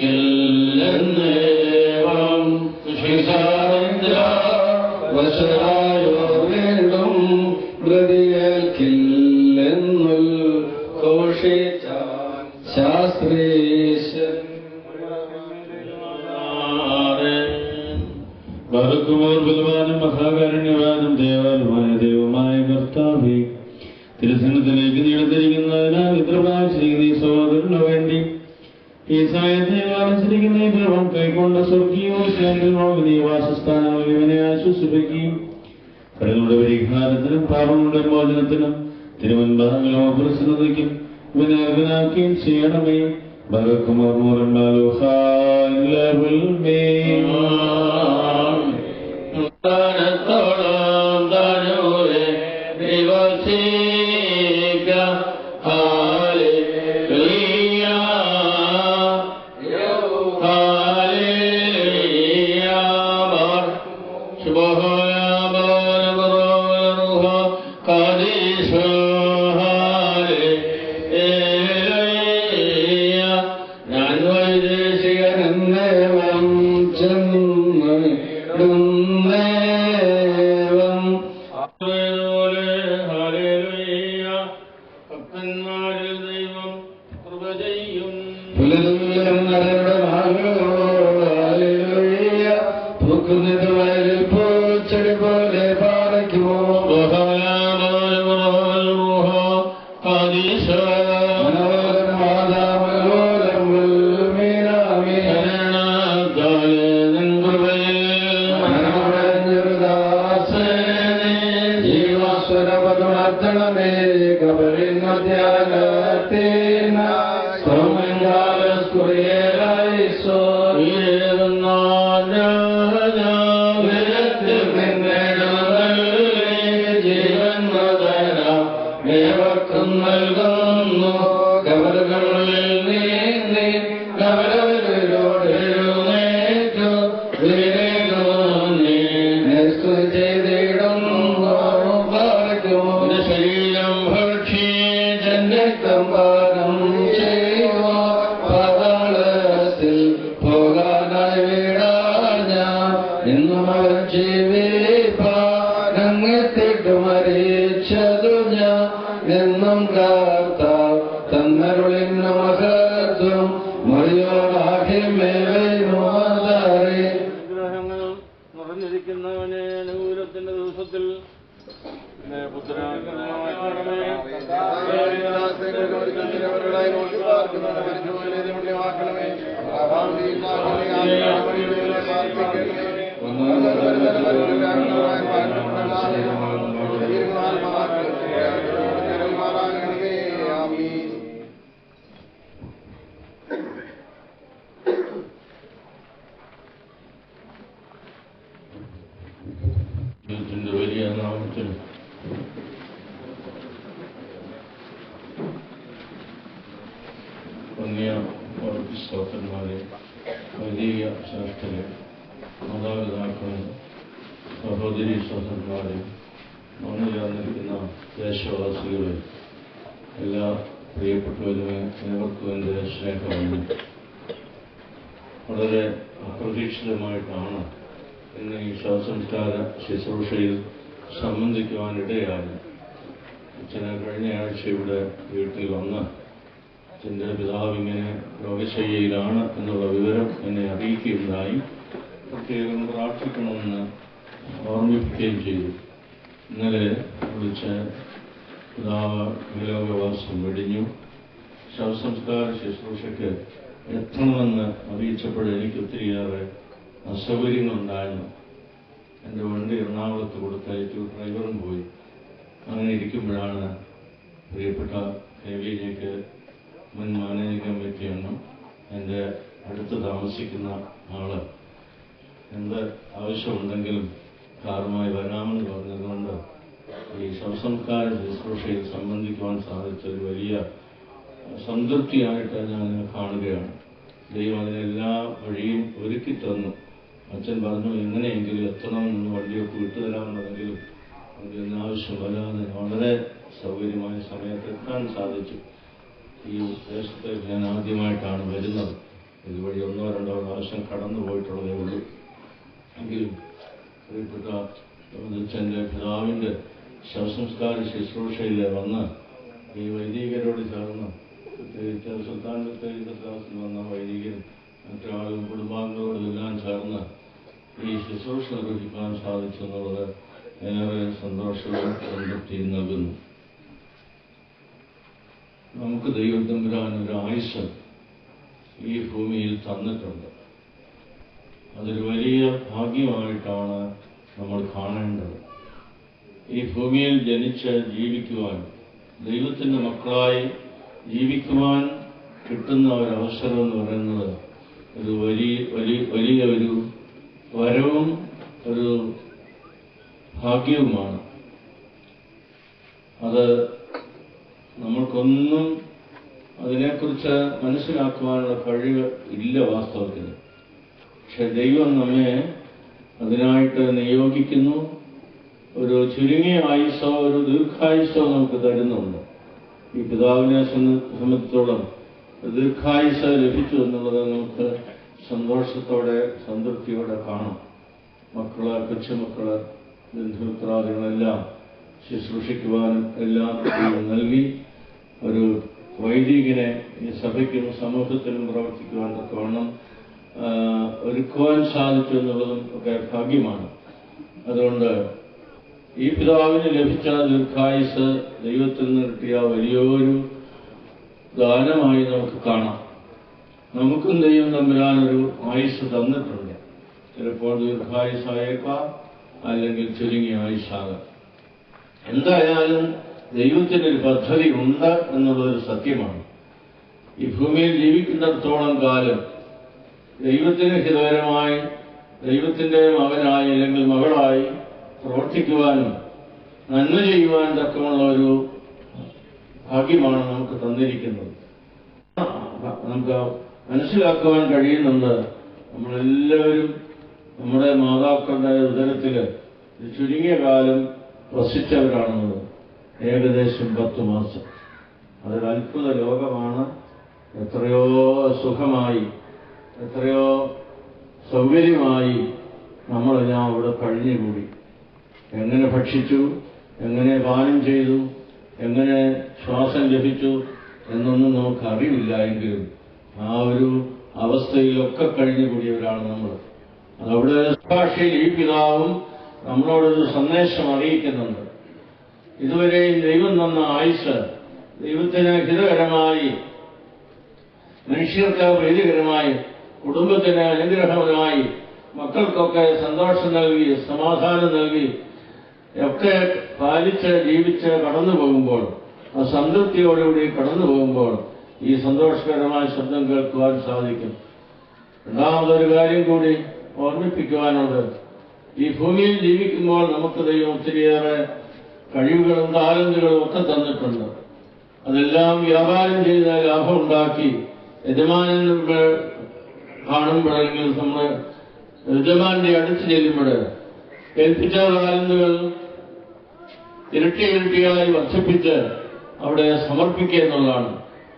Speaker 3: വശരായോ വീണ്ടും പ്രതിയേൽക്കില്ലെന്നുൾ ഘോഷിച്ച ശാസ്ത്രീശ
Speaker 2: ബലക്കുമോർ ബലവാനും മഹാകാരുണ്യവാനും ദേവാലുമായ ദൈവമായ കർത്താവേ, തിരുസന്നിധിയിലേക്ക് നീളത്തിരിക്കുന്നതിനാൽ ഇത്ര പ്രാവശ്യം ഈ സഹോദരനു വേണ്ടി ഈ സായത്തെ കാണിച്ചിരിക്കുന്ന ഈ ദ്രവം കൈക്കൊണ്ട സ്വർഗീയ നീ വാസസ്ഥാനങ്ങളിൽ ഇവനെ ആശ്വസിപ്പിക്കുകയും കടങ്ങളുടെ പരിഹാരത്തിനും പാപങ്ങളുടെ മോചനത്തിനും തിരുവൻപദങ്ങളോ പ്രസന്നതയ്ക്കും ഇവനെ അർഹനാക്കുകയും ചെയ്യണമേ. ബലക്കുമോർ വലിയ നാമത്തിൽ സ്തോത്രന്മാരെ, വൈദിക ശ്രേഷ്ഠരെ, മാതാപിതാക്കളെ, സഹോദരി സഹോദരന്മാരെ, വന്നു ചേർന്നിരിക്കുന്ന ദേശവാസികളെ, എല്ലാ പ്രിയപ്പെട്ടവരുമേ, ഏവർക്കും എൻ്റെ സ്നേഹമുണ്ട്. വളരെ അപ്രതീക്ഷിതമായിട്ടാണ് ഇന്ന് ഈ ശവസംസ്കാര ശുശ്രൂഷയിൽ സംബന്ധിക്കുവാനിടയായി. അച്ഛന് കഴിഞ്ഞ ആഴ്ച ഇവിടെ വീട്ടിൽ വന്ന് അച്ഛൻ്റെ പിതാവിങ്ങനെ രോഗശയ്യയിലാണ് എന്നുള്ള വിവരം എന്നെ അറിയിക്കുകയുണ്ടായി. പ്രത്യേകം പ്രാർത്ഥിക്കണമെന്ന് ഓർമ്മിപ്പിക്കുകയും ചെയ്തു. ഇന്നലെ വിളിച്ച് പിതാവ് വിലോകവാസം വെടിഞ്ഞു. ശവസംസ്കാര ശുശ്രൂഷയ്ക്ക് എത്തണമെന്ന് അറിയിച്ചപ്പോൾ എനിക്ക് ഒത്തിരിയേറെ അസൗകര്യങ്ങളുണ്ടായിരുന്നു. എൻ്റെ വണ്ടി എറണാകുളത്ത് കൊടുത്തയച്ചു, ഡ്രൈവറും പോയി. അങ്ങനെ ഇരിക്കുമ്പോഴാണ് പ്രിയപ്പെട്ട KVJക്ക് മുൻ മാനേജിംഗ് കമ്മിറ്റി അംഗം, എൻ്റെ അടുത്ത് താമസിക്കുന്ന ആള് എന്ത് ആവശ്യമുണ്ടെങ്കിലും കാറുമായി വരാമെന്ന് പറഞ്ഞതുകൊണ്ട് ഈ ശവസംസ്കാര ശുശ്രൂഷയിൽ സംബന്ധിക്കുവാൻ സാധിച്ച ഒരു വലിയ സംതൃപ്തിയായിട്ട് ഞാൻ കാണുകയാണ്. ദൈവം അതിനെല്ലാ വഴിയും ഒരുക്കി തന്നു. അച്ഛൻ പറഞ്ഞു എങ്ങനെയെങ്കിലും എത്തണമെന്ന് വണ്ടിയൊക്കെ വിട്ടുതരാമെന്നുണ്ടെങ്കിലും അതിന് ആവശ്യം വരാതെ വളരെ സൗകര്യമായ സമയത്ത് എത്താൻ സാധിച്ചു. ഈ ദേശത്ത് ഞാൻ ആദ്യമായിട്ടാണ് വരുന്നത്. ഇതുവഴി 1-2 പ്രാവശ്യം കടന്നു പോയിട്ടുള്ളതേ ഉള്ളൂ. എങ്കിലും പ്രിയപ്പെട്ട അച്ഛൻ്റെ പിതാവിൻ്റെ ശവസംസ്കാര ശുശ്രൂഷയിൽ വന്ന് ഈ വൈദികരോട് ചേർന്ന് സുൽത്താൻ ബത്തേരി വന്ന വൈദികരും മറ്റാളും കുടുംബാംഗങ്ങളോടും എല്ലാം ചേർന്ന്
Speaker 3: ഈ ശുശ്രൂഷ നിർവഹിക്കാൻ സാധിച്ചെന്നുള്ളത് ഏറെ സന്തോഷവും സംതൃപ്തിയും നൽകുന്നു. നമുക്ക് ദൈവം തമ്പുരാൻ ഒരു ആയുസ്സ് ഈ ഭൂമിയിൽ തന്നിട്ടുണ്ട്. അതൊരു വലിയ ഭാഗ്യമായിട്ടാണ് നമ്മൾ കാണേണ്ടത്. ഈ ഭൂമിയിൽ ജനിച്ച് ജീവിക്കുവാൻ, ദൈവത്തിൻ്റെ മക്കളായി ജീവിക്കുവാൻ കിട്ടുന്ന ഒരവസരം എന്ന് പറയുന്നത് ഒരു വലിയ ഒരു വരവും ഒരു ഭാഗ്യവുമാണ്. അത് നമ്മൾക്കൊന്നും അതിനെക്കുറിച്ച് മനസ്സിലാക്കുവാനുള്ള കഴിവ് ഇല്ല വാസ്തവത്തിൽ. പക്ഷെ ദൈവം നമ്മെ അതിനായിട്ട് നിയോഗിക്കുന്നു. ഒരു ചുരുങ്ങിയ ആയുസ്സോ ഒരു ദീർഘായുസ്സോ നമുക്ക് തരുന്നുണ്ട്. ഈ പിതാവിനെ സംബന്ധിച്ചോളം ദീർഘായുസ് ലഭിച്ചു എന്നുള്ളത് നമുക്ക് സന്തോഷത്തോടെ സംതൃപ്തിയോടെ കാണാം. മക്കള്, കൊച്ചുമക്കള്, ബന്ധുമിത്രാദികളെല്ലാം ശുശ്രൂഷിക്കുവാനും എല്ലാം നൽകി ഒരു വൈദികനെ ഈ സഭയ്ക്കും സമൂഹത്തിലും പ്രവർത്തിക്കുവാൻ തക്കവണ്ണം ഒരുക്കുവാൻ സാധിച്ചു എന്നുള്ളതും ഒക്കെ ഭാഗ്യമാണ്. അതുകൊണ്ട് ഈ പിതാവിന് ലഭിച്ച ദീർഘായുസ് ദൈവത്തിൽ നിന്ന് കിട്ടിയ വലിയൊരു ദാനമായി നമുക്ക് കാണാം. നമുക്കും ദൈവം തമ്പുരാനൊരു ആയുസ് തന്നിട്ടുണ്ട്. ചിലപ്പോൾ ദീർഘായുസായേക്കാം, അല്ലെങ്കിൽ ചുരുങ്ങിയ ആയുസ്സാകാം. എന്തായാലും ദൈവത്തിനൊരു പദ്ധതി ഉണ്ട് എന്നുള്ളതൊരു സത്യമാണ്. ഈ ഭൂമിയിൽ ജീവിക്കുന്നിടത്തോളം കാലം ദൈവത്തിന് ഹിതകരമായി, ദൈവത്തിന്റെ മകനായി അല്ലെങ്കിൽ മകളായി പ്രവർത്തിക്കുവാനും നന്മ ചെയ്യുവാൻ തക്കമുള്ള ഒരു ഭാഗ്യമാണ് നമുക്ക് തന്നിരിക്കുന്നത്. നമുക്ക് മനസ്സിലാക്കുവാൻ കഴിയുന്നുണ്ട്, നമ്മളെല്ലാവരും നമ്മുടെ മാതാക്കളുടെ ഉദരത്തിൽ ചുരുങ്ങിയ കാലം വസിച്ചവരാണെന്നത്. ഏകദേശം 10 മാസം. അതൊരു അത്ഭുത ലോകമാണ്. എത്രയോ സുഖമായി, എത്രയോ സൗകര്യമായി നമ്മളെല്ലാം അവിടെ കഴിഞ്ഞുകൂടി. എങ്ങനെ ഭക്ഷിച്ചു, എങ്ങനെ പാനം ചെയ്തു, എങ്ങനെ ശ്വാസം ലഭിച്ചു എന്നൊന്നും നമുക്ക് അറിവില്ല. എങ്കിലും ആ ഒരു അവസ്ഥയിലൊക്കെ കഴിഞ്ഞുകൂടിയവരാണ് നമ്മൾ. അതവിടെ ഭാഷയിൽ ഈ പിതാവും നമ്മളോടൊരു സന്ദേശം അറിയിക്കുന്നുണ്ട്. ഇതുവരെയും ദൈവം തന്ന ആയുസ് ദൈവത്തിന് ഹിതകരമായി, മനുഷ്യർക്ക് പ്രീതികരമായി, കുടുംബത്തിന് അനുഗ്രഹമായി, മക്കൾക്കൊക്കെ സന്തോഷം നൽകി, സമാധാനം നൽകി ഒക്കെ പാലിച്ച് ജീവിച്ച് കടന്നു പോകുമ്പോൾ, ആ സംതൃപ്തിയോടുകൂടി കടന്നു പോകുമ്പോൾ ഈ സന്തോഷകരമായ ശബ്ദം കേൾക്കുവാൻ സാധിക്കും. രണ്ടാമതൊരു കാര്യം കൂടി ഓർമ്മിപ്പിക്കുവാനുണ്ട്. ഈ ഭൂമിയിൽ ജീവിക്കുമ്പോൾ നമുക്ക് ദൈവം ഒത്തിരിയേറെ കഴിവുകളും താലന്തുകളും ഒക്കെ തന്നിട്ടുണ്ട്. അതെല്ലാം വ്യാപാരം ചെയ്ത് ലാഭമുണ്ടാക്കി യജമാനങ്ങൾ കാണുമ്പോഴെങ്കിൽ നമ്മൾ യജമാന്റെ അടുത്ത് ചെല്ലുമ്പോൾ ഏൽപ്പിച്ച താലന്തുകൾ ഇരട്ടിയായി വർദ്ധിപ്പിച്ച് അവിടെ സമർപ്പിക്കുക എന്നുള്ളതാണ്.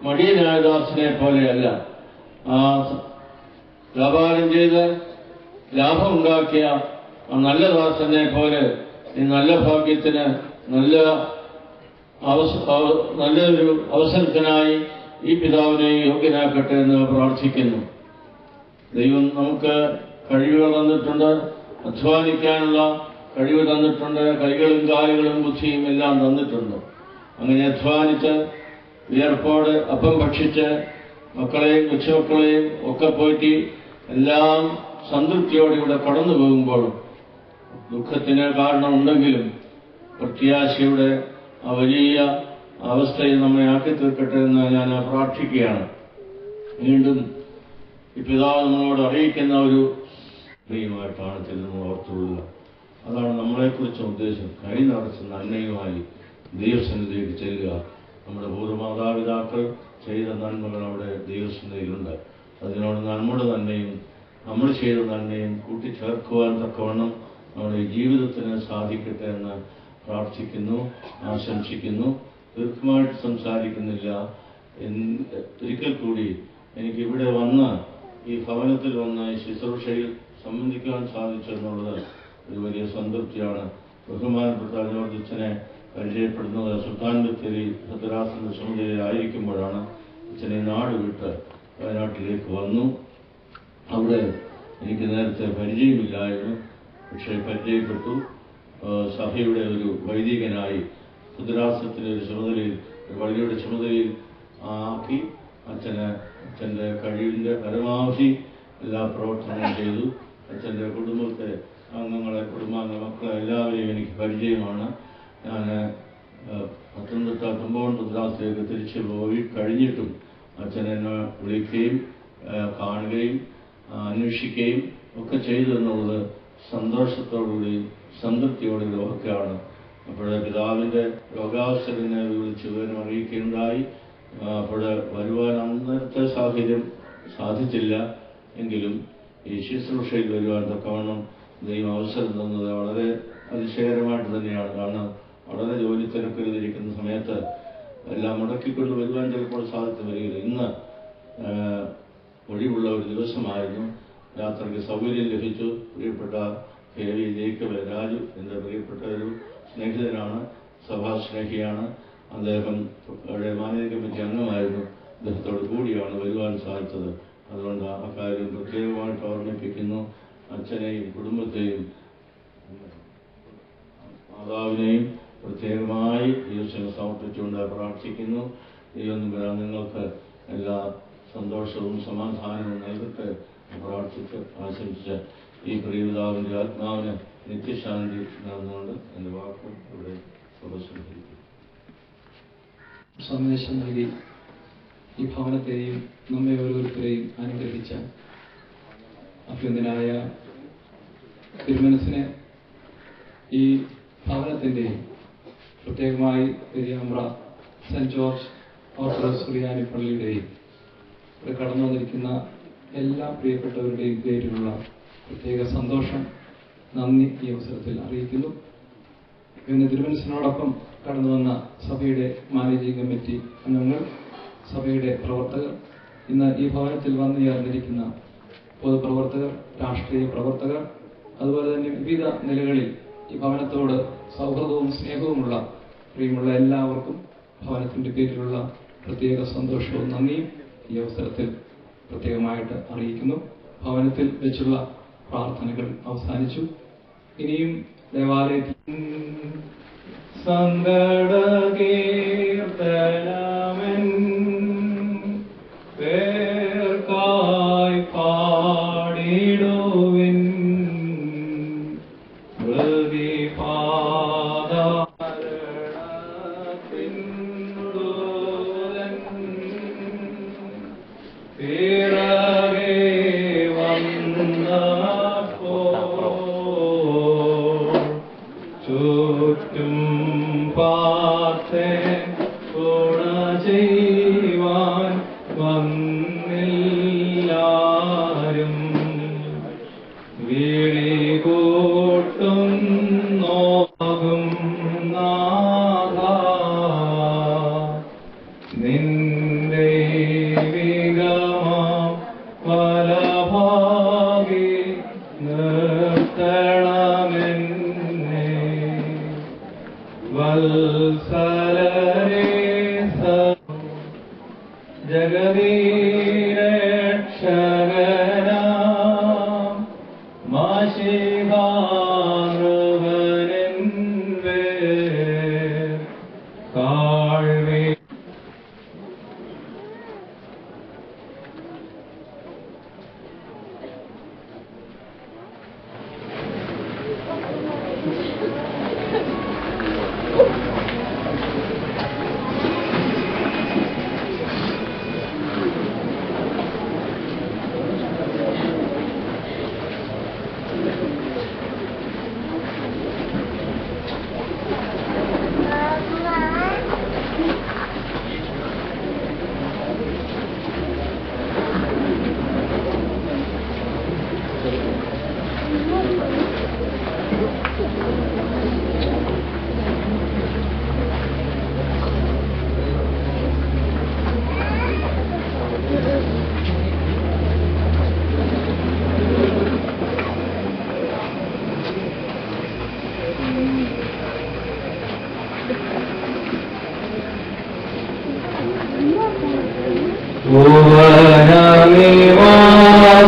Speaker 3: മടിയനായ ദാസനെ പോലെയല്ല. ആ വ്യാപാരം ചെയ്ത് ലാഭമുണ്ടാക്കിയ ആ നല്ല ദാസനെ പോലെ ഈ നല്ല ഭാഗ്യത്തിന്, നല്ലൊരു അവസരത്തിനായി ഈ പിതാവിനെ യോഗ്യനാക്കട്ടെ എന്ന് പ്രാർത്ഥിക്കുന്നു. ദൈവം നമുക്ക് കഴിവുകൾ തന്നിട്ടുണ്ട്, അധ്വാനിക്കാനുള്ള കഴിവ് തന്നിട്ടുണ്ട്, കൈകളും കാലുകളും ബുദ്ധിയും എല്ലാം തന്നിട്ടുണ്ട്. അങ്ങനെ അധ്വാനിച്ച് വിയർപ്പോടെ അപ്പം ഭക്ഷിച്ച് മക്കളെയും കൊച്ചുമക്കളെയും ഒക്കെ പോറ്റി എല്ലാം സംതൃപ്തിയോടെ ഇവിടെ കടന്നു പോകുമ്പോൾ ദുഃഖത്തിന് കാരണമുണ്ടെങ്കിലും പ്രത്യാശയുടെ ആ വലിയ അവസ്ഥയിൽ നമ്മെ ആക്കി തീർക്കട്ടെ എന്ന് ഞാൻ പ്രാർത്ഥിക്കുകയാണ്. വീണ്ടും ഈ പിതാവ് നമ്മളോട് അറിയിക്കുന്ന ഒരു പ്രിയമായിട്ടാണ് ചെല്ലുന്നത് ഓർത്തുകൊള്ളുക. അതാണ് നമ്മളെക്കുറിച്ച് ഉദ്ദേശം. കൈ നിറച്ച് നന്മയുമായി ദൈവസന്നിധിയിലേക്ക് ചെല്ലുക. നമ്മുടെ പൂർവ്വമാതാപിതാക്കൾ ചെയ്ത നന്മകൾ അവിടെ ദൈവസന്നിധിയിലുണ്ട്. അതിനോട് നമ്മുടെ നന്മയും നമ്മൾ ചെയ്ത നന്മയും കൂട്ടിച്ചേർക്കുവാൻ തക്കവണ്ണം നമ്മുടെ ജീവിതത്തിന് സാധിക്കട്ടെ എന്ന് പ്രാർത്ഥിക്കുന്നു, ആശംസിക്കുന്നു. ദീർഘമായിട്ട് സംസാരിക്കുന്നില്ല. ഒരിക്കൽ കൂടി എനിക്ക് ഇവിടെ വന്ന് ഈ ഭവനത്തിൽ വന്ന് ഈ ശുശ്രൂഷയിൽ സംബന്ധിക്കാൻ സാധിച്ചു എന്നുള്ളത് ഒരു വലിയ സംതൃപ്തിയാണ്. ബഹുമാനപ്പെട്ട ജോർജ് അച്ഛനെ പരിചയപ്പെടുന്നത് സുൽത്താൻ ബത്തേരി ഭദ്രാസന സമിതിയിലായിരിക്കുമ്പോഴാണ്. അച്ഛനെ നാട് വിട്ട് വയനാട്ടിലേക്ക് വന്നു. അവിടെ
Speaker 6: എനിക്ക് നേരത്തെ പരിചയമില്ലായിരുന്നു. പക്ഷേ പരിചയപ്പെട്ടു. സഭയുടെ ഒരു വൈദികനായി ഭദ്രാസനത്തിൻ്റെ ഒരു ചുമതലയിൽ, ഒരു പള്ളിയുടെ ചുമതലയിൽ ആക്കി അച്ഛൻ്റെ കഴിവിൻ്റെ പരമാവധി എല്ലാ പ്രവർത്തനവും ചെയ്തു. അച്ഛൻ്റെ കുടുംബത്തെ അംഗങ്ങളെ, കുടുംബാംഗ മക്കളെ എല്ലാവരെയും എനിക്ക് പരിചയമാണ്. ഞാൻ പത്തനംതിട്ട തുമ്പോൺ ഭദ്രാസനത്തിലേക്ക് തിരിച്ചു പോയി കഴിഞ്ഞിട്ടും അച്ഛൻ എന്നെ വിളിക്കുകയും കാണുകയും അന്വേഷിക്കുകയും ഒക്കെ ചെയ്തു എന്നുള്ളത് സന്തോഷത്തോടുകൂടി സംതൃപ്തിയോടുകൂടി ഒക്കെയാണ്. അപ്പോൾ പിതാവിൻ്റെ രോഗാവസ്ഥനെ വിളിച്ച് വിവരം അറിയിക്കുകയുണ്ടായി. അപ്പോൾ വരുവാൻ അന്നത്തെ സാഹചര്യം സാധിച്ചില്ല. എങ്കിലും ഈ ശുശ്രൂഷയിൽ വരുവാൻ തക്കവണ്ണം ദൈവം അവസരം തന്നത് വളരെ അതിശയകരമായിട്ട് തന്നെയാണ്. കാരണം വളരെ ജോലി തിരക്കിലിരിക്കുന്ന സമയത്ത് എല്ലാം മുടക്കിക്കൊണ്ട് വരുവാൻ ചിലപ്പോൾ സാധിച്ചു വരികയില്ല. ഇന്ന് ഒഴിവുള്ള ഒരു ദിവസമായിരുന്നു. യാത്രയ്ക്ക് സൗകര്യം ലഭിച്ചു. പ്രിയപ്പെട്ട KV ജേക്കബ് രാജു എൻ്റെ പ്രിയപ്പെട്ട ഒരു സ്നേഹിതനാണ്, സഭാസ്നേഹിയാണ്. അദ്ദേഹം അവിടെ മാനേജിംഗ് കമ്മിറ്റി അംഗമായിരുന്നു. അദ്ദേഹത്തോട് കൂടിയാണ് വരുവാൻ സാധിച്ചത്. അതുകൊണ്ട് ആ കാര്യം പ്രത്യേകമായിട്ട് ഓർമ്മിപ്പിക്കുന്നു. അച്ഛനെയും കുടുംബത്തെയും മാതാവിനെയും പ്രത്യേകമായി ദൈവത്തിന് സമർപ്പിച്ചുകൊണ്ട് പ്രാർത്ഥിക്കുന്നു. ദൈവം നിങ്ങൾക്ക് എല്ലാ സന്തോഷവും സമാധാനവും നൽകട്ടെ പ്രാർത്ഥിച്ച് ആശംസിച്ച് ഈ പ്രിയപിതാവിൻ്റെ ആത്മാവിന് നിത്യശാന്തി നേർന്നുകൊണ്ട് എൻ്റെ വാക്ക് ഇവിടെ ഉപസംഹരിക്കും.
Speaker 3: സന്ദേശം നൽകി ഈ ഭവനത്തെയും നമ്മെ ഓരോരുത്തരെയും അനുഗ്രഹിച്ച അഭ്യന്തനായ തിരുമനസിനെ ഈ ഭവനത്തിൻ്റെയും പ്രത്യേകമായി പെരിയാമ്പ്ര സെൻറ് ജോർജ് ഓർത്തഡോക്സ് സുറിയാനി പള്ളിയുടെയും ഇവിടെ കടന്നു വന്നിരിക്കുന്ന എല്ലാ പ്രിയപ്പെട്ടവരുടെയും പേരിലുള്ള പ്രത്യേക സന്തോഷം, നന്ദി ഈ അവസരത്തിൽ അറിയിക്കുന്നു. ഇന്ന് തിരുമനസിനോടൊപ്പം കടന്നു വന്ന സഭയുടെ മാനേജിംഗ് കമ്മിറ്റി അംഗങ്ങൾ, സഭയുടെ പ്രവർത്തകർ, ഇന്ന് ഈ ഭവനത്തിൽ വന്നു ചേർന്നിരിക്കുന്ന പൊതുപ്രവർത്തകർ, രാഷ്ട്രീയ പ്രവർത്തകർ, അതുപോലെ തന്നെ വിവിധ നിലകളിൽ ഈ ഭവനത്തോട് സൗഹൃദവും സ്നേഹവുമുള്ള പ്രിയമുള്ള എല്ലാവർക്കും ഭവനത്തിൻ്റെ പേരിലുള്ള പ്രത്യേക സന്തോഷവും നന്ദിയും ഈ അവസരത്തിൽ പ്രത്യേകമായിട്ട് അറിയിക്കുന്നു. ഭവനത്തിൽ വെച്ചുള്ള പ്രാർത്ഥനകൾ അവസാനിച്ചു. ഇനിയും ദേവാലയത്തിൽ പേർക്കായി പാടിടുവിൻ ചുറ്റും പാർത്തെ ഗുണ ചെയ്യുവാൻ വന്നില്ലാരും വിളി കൂട്ടും നോകും നാഥ നിന്റെ വിഗമാം വലഭാഗി നിർത്തണമെന്നെ വത്സലരേ ജഗദീരക്ഷകനാം മാശിഹാനൃപനൻ കാഴ്വി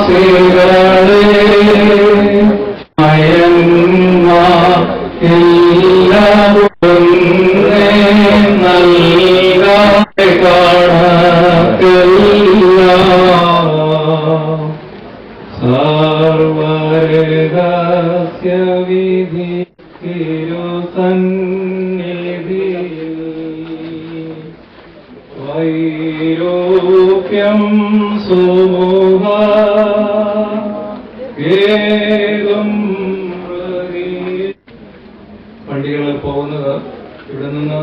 Speaker 3: ഭുവനനിവാസികളെ വൈരൂപ്യം സുമുഖ ഏതും വണ്ടികൾ പോകുന്നത് ഇവിടെ നിന്ന്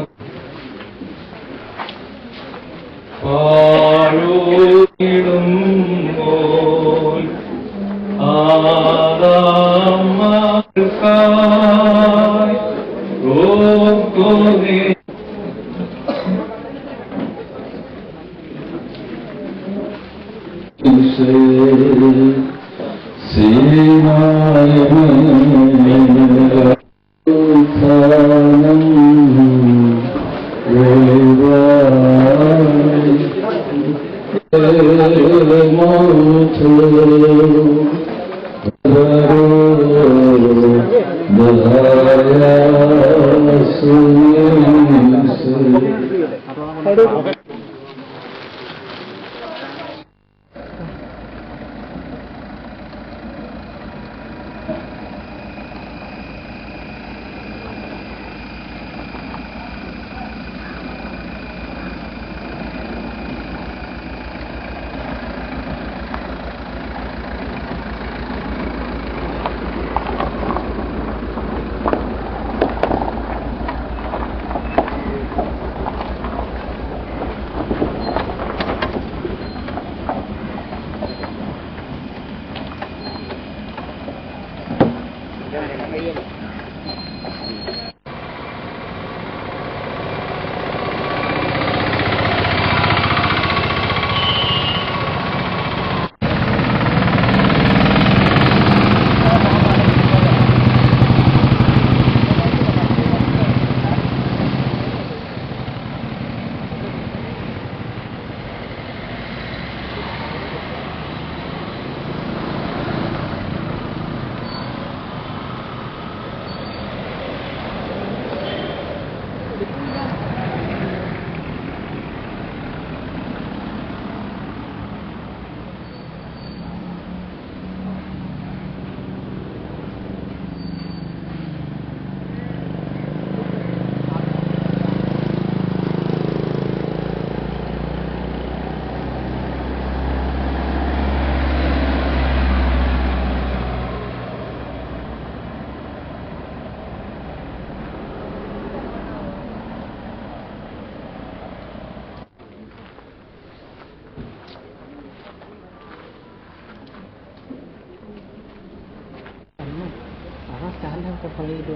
Speaker 3: പാടുമ്പോൾ ആദാമർക്കായി ഓർക്കുനേ
Speaker 7: സ്റ്റാൻഡൊക്കെ പണിയിട്ട്